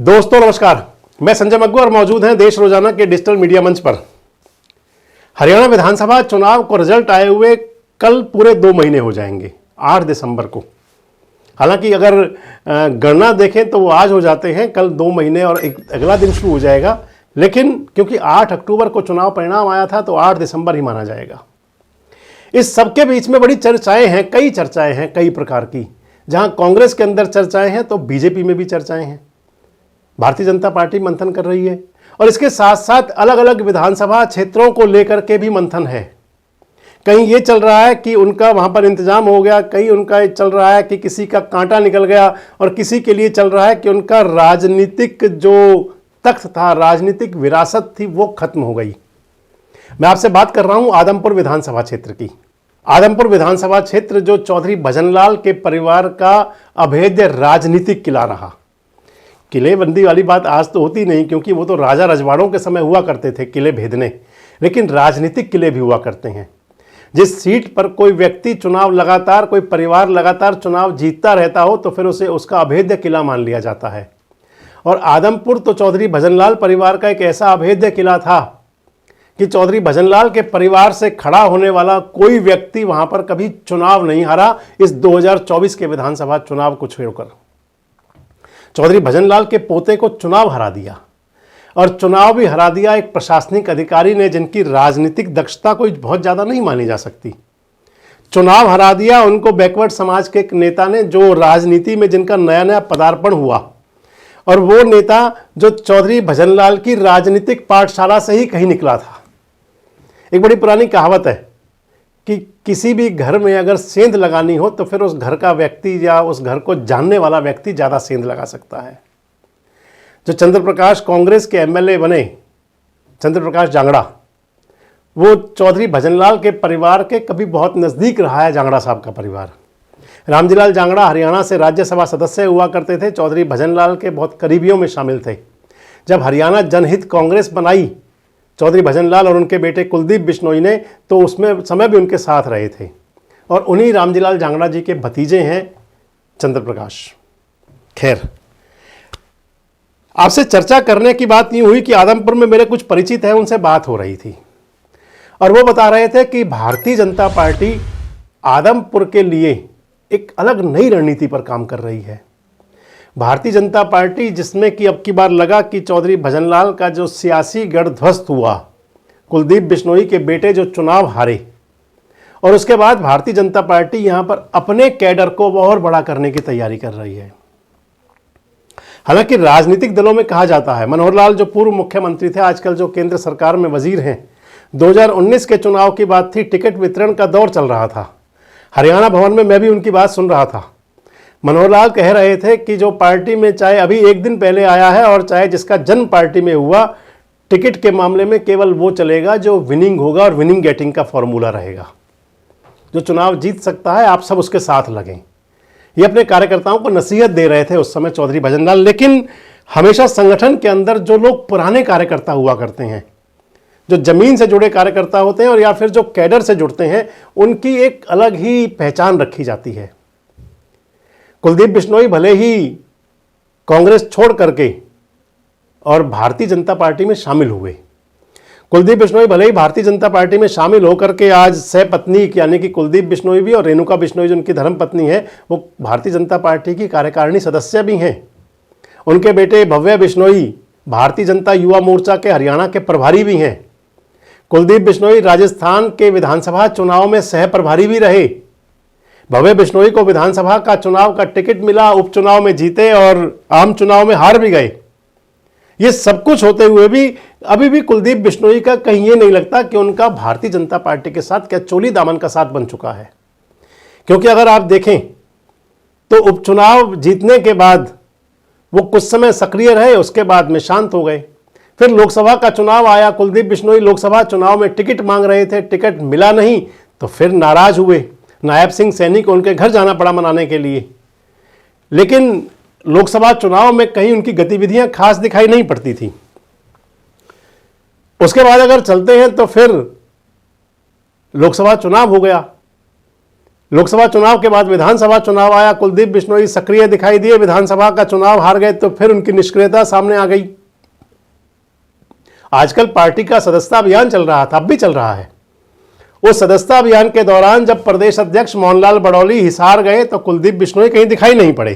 दोस्तों नमस्कार, मैं संजय मग्गू और मौजूद हैं देश रोजाना के डिजिटल मीडिया मंच पर। हरियाणा विधानसभा चुनाव को रिजल्ट आए हुए कल पूरे 2 महीने हो जाएंगे, 8 दिसंबर को। हालांकि अगर गणना देखें तो वो आज हो जाते हैं, कल 2 महीने और एक अगला दिन शुरू हो जाएगा। लेकिन क्योंकि 8 अक्टूबर को चुनाव परिणाम आया था तो 8 दिसंबर ही माना जाएगा। इस सबके बीच में बड़ी चर्चाएं हैं, कई चर्चाएं हैं कई प्रकार की। जहां कांग्रेस के अंदर चर्चाएं हैं तो बीजेपी में भी चर्चाएं हैं। भारतीय जनता पार्टी मंथन कर रही है और इसके साथ साथ अलग अलग विधानसभा क्षेत्रों को लेकर के भी मंथन है। कहीं ये चल रहा है कि उनका वहां पर इंतजाम हो गया, कहीं उनका चल रहा है कि किसी का कांटा निकल गया, और किसी के लिए चल रहा है कि उनका राजनीतिक जो तख्त था, राजनीतिक विरासत थी, वो खत्म हो गई। मैं आपसे बात कर रहा हूं आदमपुर विधानसभा क्षेत्र की। आदमपुर विधानसभा क्षेत्र जो चौधरी भजनलाल के परिवार का अभेद्य राजनीतिक किला रहा। किलेबंदी वाली बात आज तो होती नहीं, क्योंकि वो तो राजा रजवाड़ों के समय हुआ करते थे किले भेदने, लेकिन राजनीतिक किले भी हुआ करते हैं। जिस सीट पर कोई व्यक्ति चुनाव लगातार, कोई परिवार लगातार चुनाव जीतता रहता हो तो फिर उसे उसका अभेद्य किला मान लिया जाता है। और आदमपुर तो चौधरी भजनलाल परिवार का एक ऐसा अभेद्य किला था कि चौधरी भजनलाल के परिवार से खड़ा होने वाला कोई व्यक्ति वहां पर कभी चुनाव नहीं हारा, इस 2024 के विधानसभा चुनाव को छोड़कर। चौधरी भजनलाल के पोते को चुनाव हरा दिया, और चुनाव भी हरा दिया एक प्रशासनिक अधिकारी ने जिनकी राजनीतिक दक्षता कोई बहुत ज़्यादा नहीं मानी जा सकती। चुनाव हरा दिया उनको बैकवर्ड समाज के एक नेता ने, जो राजनीति में जिनका नया नया पदार्पण हुआ, और वो नेता जो चौधरी भजनलाल की राजनीतिक पाठशाला से ही कहीं निकला था। एक बड़ी पुरानी कहावत है कि किसी भी घर में अगर सेंध लगानी हो तो फिर उस घर का व्यक्ति या उस घर को जानने वाला व्यक्ति ज़्यादा सेंध लगा सकता है। जो चंद्र प्रकाश कांग्रेस के एमएलए बने, चंद्र प्रकाश जांगड़ा, वो चौधरी भजनलाल के परिवार के कभी बहुत नज़दीक रहा है। जांगड़ा साहब का परिवार, रामजीलाल जांगड़ा हरियाणा से राज्यसभा सदस्य हुआ करते थे, चौधरी भजनलाल के बहुत करीबियों में शामिल थे। जब हरियाणा जनहित कांग्रेस बनाई चौधरी भजनलाल और उनके बेटे कुलदीप बिश्नोई ने, तो उसमें समय भी उनके साथ रहे थे। और उन्हीं रामजीलाल जांगड़ा जी के भतीजे हैं चंद्र प्रकाश। खैर, आपसे चर्चा करने की बात यूँ हुई कि आदमपुर में मेरे कुछ परिचित हैं, उनसे बात हो रही थी और वो बता रहे थे कि भारतीय जनता पार्टी आदमपुर के लिए एक अलग नई रणनीति पर काम कर रही है। भारतीय जनता पार्टी जिसमें कि अब की बार लगा कि चौधरी भजनलाल का जो सियासी गढ़ ध्वस्त हुआ, कुलदीप बिश्नोई के बेटे जो चुनाव हारे, और उसके बाद भारतीय जनता पार्टी यहां पर अपने कैडर को और बड़ा करने की तैयारी कर रही है। हालांकि राजनीतिक दलों में कहा जाता है, मनोहर लाल जो पूर्व मुख्यमंत्री थे, आजकल जो केंद्र सरकार में वजीर हैं, 2019 के चुनाव की बात थी, टिकट वितरण का दौर चल रहा था। हरियाणा भवन में मैं भी उनकी बात सुन रहा था। मनोहर लाल कह रहे थे कि जो पार्टी में चाहे अभी एक दिन पहले आया है और चाहे जिसका जन्म पार्टी में हुआ, टिकट के मामले में केवल वो चलेगा जो विनिंग होगा, और विनिंग गेटिंग का फॉर्मूला रहेगा। जो चुनाव जीत सकता है, आप सब उसके साथ लगें। ये अपने कार्यकर्ताओं को नसीहत दे रहे थे उस समय चौधरी भजनलाल। लेकिन हमेशा संगठन के अंदर जो लोग पुराने कार्यकर्ता हुआ करते हैं, जो जमीन से जुड़े कार्यकर्ता होते हैं, और या फिर जो कैडर से जुड़ते हैं, उनकी एक अलग ही पहचान रखी जाती है। कुलदीप बिश्नोई भले ही कांग्रेस छोड़ करके और भारतीय जनता पार्टी में शामिल हुए, कुलदीप बिश्नोई भले ही भारतीय जनता पार्टी में शामिल होकर के आज सहपत्नी, यानी कि कुलदीप बिश्नोई भी और रेणुका बिश्नोई जो उनकी धर्मपत्नी है, वो भारतीय जनता पार्टी की कार्यकारिणी सदस्य भी हैं। उनके बेटे भव्य बिश्नोई भारतीय जनता युवा मोर्चा के हरियाणा के प्रभारी भी हैं। कुलदीप बिश्नोई राजस्थान के विधानसभा चुनाव में सह प्रभारी भी रहे। भव्य बिश्नोई को विधानसभा का चुनाव का टिकट मिला, उपचुनाव में जीते और आम चुनाव में हार भी गए। ये सब कुछ होते हुए भी अभी भी कुलदीप बिश्नोई का कहीं ये नहीं लगता कि उनका भारतीय जनता पार्टी के साथ क्या चोली दामन का साथ बन चुका है। क्योंकि अगर आप देखें तो उपचुनाव जीतने के बाद वो कुछ समय सक्रिय रहे, उसके बाद में शांत हो गए। फिर लोकसभा का चुनाव आया, कुलदीप बिश्नोई लोकसभा चुनाव में टिकट मांग रहे थे, टिकट मिला नहीं, तो फिर नाराज हुए। नायब सिंह सैनी को उनके घर जाना पड़ा मनाने के लिए। लेकिन लोकसभा चुनाव में कहीं उनकी गतिविधियां खास दिखाई नहीं पड़ती थी। उसके बाद अगर चलते हैं तो फिर लोकसभा चुनाव हो गया। लोकसभा चुनाव के बाद विधानसभा चुनाव आया, कुलदीप बिश्नोई सक्रिय दिखाई दिए, विधानसभा का चुनाव हार गए तो फिर उनकी निष्क्रियता सामने आ गई। आजकल पार्टी का सदस्यता अभियान चल रहा था, अब भी चल रहा है। उस सदस्यता अभियान के दौरान जब प्रदेश अध्यक्ष मोहनलाल बड़ौली हिसार गए तो कुलदीप बिश्नोई कहीं दिखाई नहीं पड़े।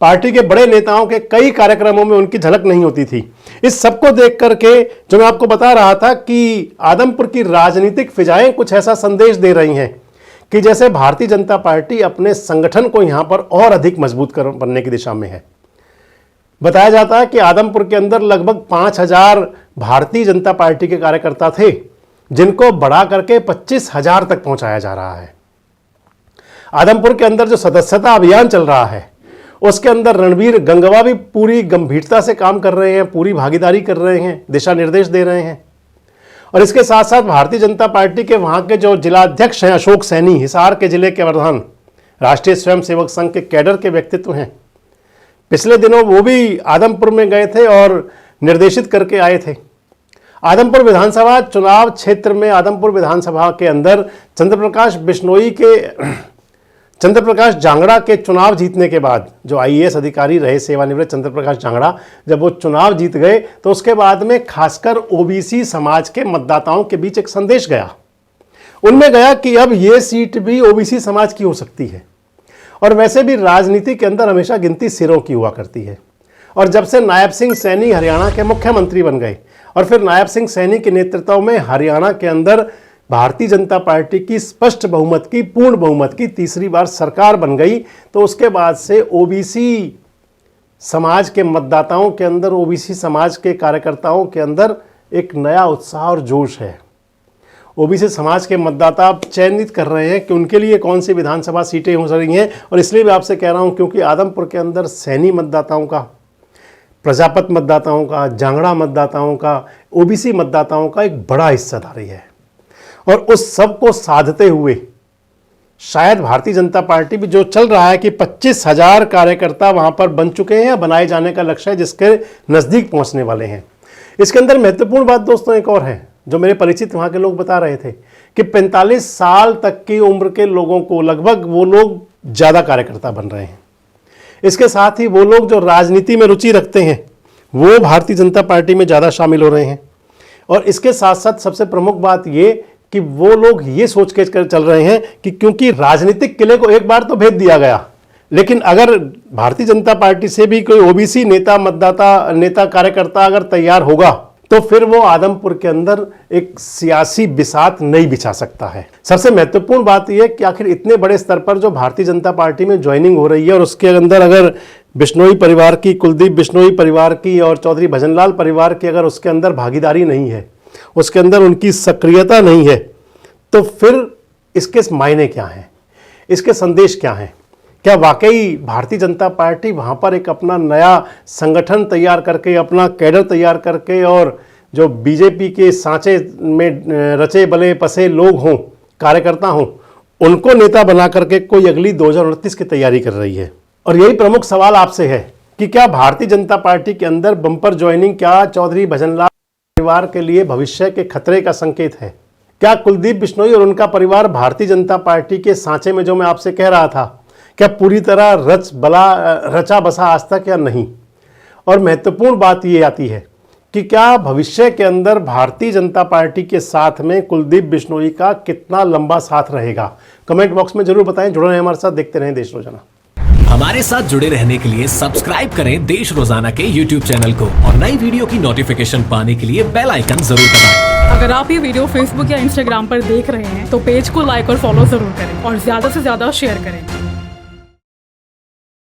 पार्टी के बड़े नेताओं के कई कार्यक्रमों में उनकी झलक नहीं होती थी। इस सबको देख करके जो मैं आपको बता रहा था कि आदमपुर की राजनीतिक फिजाएं कुछ ऐसा संदेश दे रही हैं कि जैसे भारतीय जनता पार्टी अपने संगठन को यहां पर और अधिक मजबूत बनने की दिशा में है। बताया जाता है कि आदमपुर के अंदर लगभग 5,000 भारतीय जनता पार्टी के कार्यकर्ता थे, जिनको बढ़ा करके 25,000 तक पहुंचाया जा रहा है। आदमपुर के अंदर जो सदस्यता अभियान चल रहा है उसके अंदर रणबीर गंगवा भी पूरी गंभीरता से काम कर रहे हैं, पूरी भागीदारी कर रहे हैं, दिशा निर्देश दे रहे हैं। और इसके साथ साथ भारतीय जनता पार्टी के वहां के जो जिलाध्यक्ष हैं अशोक सैनी, हिसार के जिले के प्रधान, राष्ट्रीय स्वयंसेवक संघ के कैडर के व्यक्तित्व हैं। पिछले दिनों वो भी आदमपुर में गए थे और निर्देशित करके आए थे। आदमपुर विधानसभा चुनाव क्षेत्र में आदमपुर विधानसभा के अंदर चंद्रप्रकाश जांगड़ा के चुनाव जीतने के बाद, जो आईएएस अधिकारी रहे सेवानिवृत्त चंद्रप्रकाश जांगड़ा, जब वो चुनाव जीत गए तो उसके बाद में खासकर ओबीसी समाज के मतदाताओं के बीच एक संदेश गया। उनमें गया कि अब ये सीट भी ओबीसी समाज की हो सकती है। और वैसे भी राजनीति के अंदर हमेशा गिनती सिरों की हुआ करती है। और जब से नायब सिंह सैनी हरियाणा के मुख्यमंत्री बन गए और फिर नायब सिंह सैनी के नेतृत्व में हरियाणा के अंदर भारतीय जनता पार्टी की स्पष्ट बहुमत की, पूर्ण बहुमत की तीसरी बार सरकार बन गई, तो उसके बाद से ओबीसी समाज के मतदाताओं के अंदर, ओबीसी समाज के कार्यकर्ताओं के अंदर एक नया उत्साह और जोश है। ओबीसी समाज के मतदाता चयनित कर रहे हैं कि उनके लिए कौन सी विधानसभा सीटें हो रही हैं। और इसलिए भी आपसे कह रहा हूं क्योंकि आदमपुर के अंदर सैनी मतदाताओं का, प्रजापत मतदाताओं का, जांगड़ा मतदाताओं का, ओबीसी मतदाताओं का एक बड़ा हिस्सेदारी है। और उस सब को साधते हुए शायद भारतीय जनता पार्टी भी जो चल रहा है कि 25,000 कार्यकर्ता वहां पर बन चुके हैं या बनाए जाने का लक्ष्य है, जिसके नज़दीक पहुंचने वाले हैं। इसके अंदर महत्वपूर्ण बात दोस्तों एक और है जो मेरे परिचित वहां के लोग बता रहे थे कि 45 साल तक की उम्र के लोगों को लगभग वो लोग ज़्यादा कार्यकर्ता बन रहे हैं। इसके साथ ही वो लोग जो राजनीति में रुचि रखते हैं वो भारतीय जनता पार्टी में ज़्यादा शामिल हो रहे हैं। और इसके साथ साथ सबसे प्रमुख बात ये कि वो लोग ये सोच के चल रहे हैं कि क्योंकि राजनीतिक किले को एक बार तो भेद दिया गया, लेकिन अगर भारतीय जनता पार्टी से भी कोई ओबीसी नेता कार्यकर्ता अगर तैयार होगा तो फिर वो आदमपुर के अंदर एक सियासी बिसात नहीं बिछा सकता है। सबसे महत्वपूर्ण बात यह कि आखिर इतने बड़े स्तर पर जो भारतीय जनता पार्टी में ज्वाइनिंग हो रही है और उसके अंदर अगर बिश्नोई परिवार की, कुलदीप बिश्नोई परिवार की और चौधरी भजनलाल परिवार की अगर उसके अंदर भागीदारी नहीं है, उसके अंदर उनकी सक्रियता नहीं है, तो फिर इसके मायने क्या हैं, इसके संदेश क्या हैं? क्या वाकई भारतीय जनता पार्टी वहाँ पर एक अपना नया संगठन तैयार करके, अपना कैडर तैयार करके और जो बीजेपी के सांचे में रचे बले पसे लोग हों, कार्यकर्ता हों, उनको नेता बना करके कोई अगली 2029 की तैयारी कर रही है? और यही प्रमुख सवाल आपसे है कि क्या भारतीय जनता पार्टी के अंदर बम्पर ज्वाइनिंग क्या चौधरी भजनलाल परिवार के लिए भविष्य के खतरे का संकेत है? क्या कुलदीप बिश्नोई और उनका परिवार भारतीय जनता पार्टी के सांचे में, जो मैं आपसे कह रहा था, क्या पूरी तरह रचा बसा आज तक या नहीं? और महत्वपूर्ण बात ये आती है कि क्या भविष्य के अंदर भारतीय जनता पार्टी के साथ में कुलदीप बिश्नोई का कितना लंबा साथ रहेगा? कमेंट बॉक्स में जरूर बताएं। जुड़े रहें हमारे साथ, देखते रहें देश रोजाना। हमारे साथ जुड़े रहने के लिए सब्सक्राइब करें देश रोजाना के YouTube चैनल को और नई वीडियो की नोटिफिकेशन पाने के लिए बेल आइकन जरूर दबाएं। अगर आप ये वीडियो Facebook या Instagram पर देख रहे हैं तो पेज को लाइक और फॉलो जरूर करें और ज्यादा से ज्यादा शेयर करें।